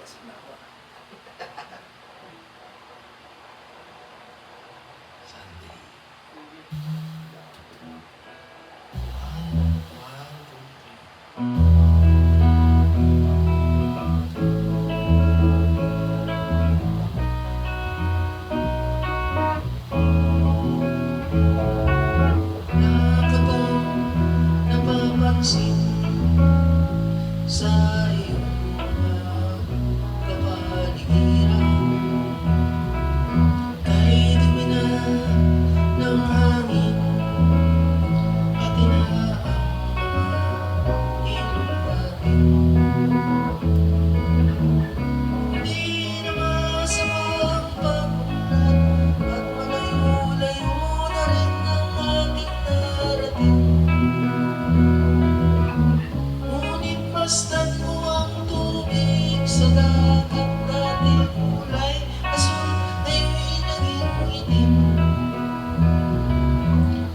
lasing na ako. Sunday. One, two, three. Napapansin sa iyong mga kapaligiran, kay dumi na ng hangin at inaang mga ilog natin. Hindi na masama ang pag-unlad at malayo-layo na rin ang ating narating. Ngunit masdan mo ang tubig sa dagat, dati kulay asul, ngayon'y naging itim.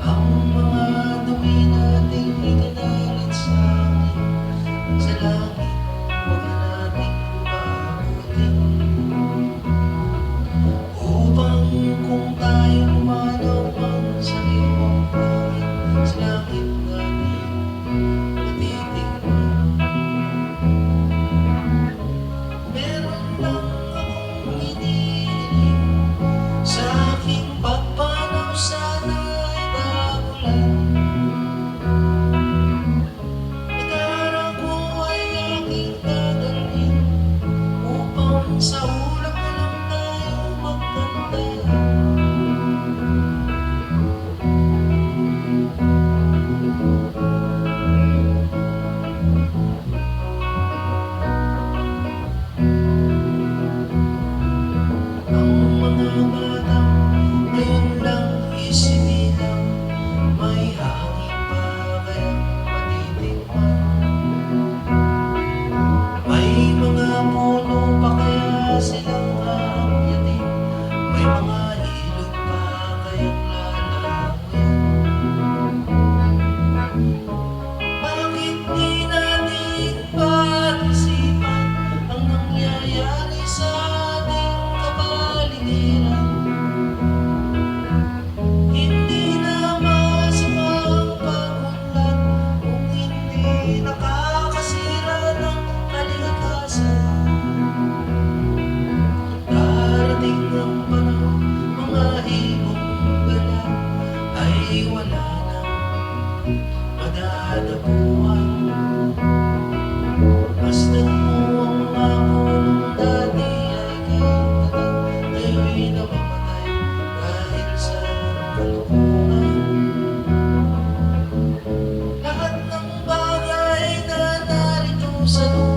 Ang mga dumi nating ikinalat sa amin, sa langit, huwag na nating paabutin. Upang kung tayo pumanaw man sa iyong langit, sa langit natin matitikman. Meron lang akong hinihiling, sa aking pagpanaw sana'y damulan. Itara ko ay aking dadalhin, upang sa ulap na lang tayo magkanta. Ang mga batang ngayon lang isinilang, may hangin pa kayang matitikman. May mga puno pa kaya silang aakyatin, may mga ilog pa kayang lalangoyan. Bakit di natin pag-isipan ang nangyayari sa ating kapaligiran? Hindi na masama ang pag-unlad kung hindi nakakasira ng kalikasan. Darating ang panahon, mga ibong gala ay wala nang madadapuan. Masdan mo ang mga punong dati ay katatag, ngayon'y namamatay dahil sa kalukuhan. Lahat ng bagay na narito sa lupa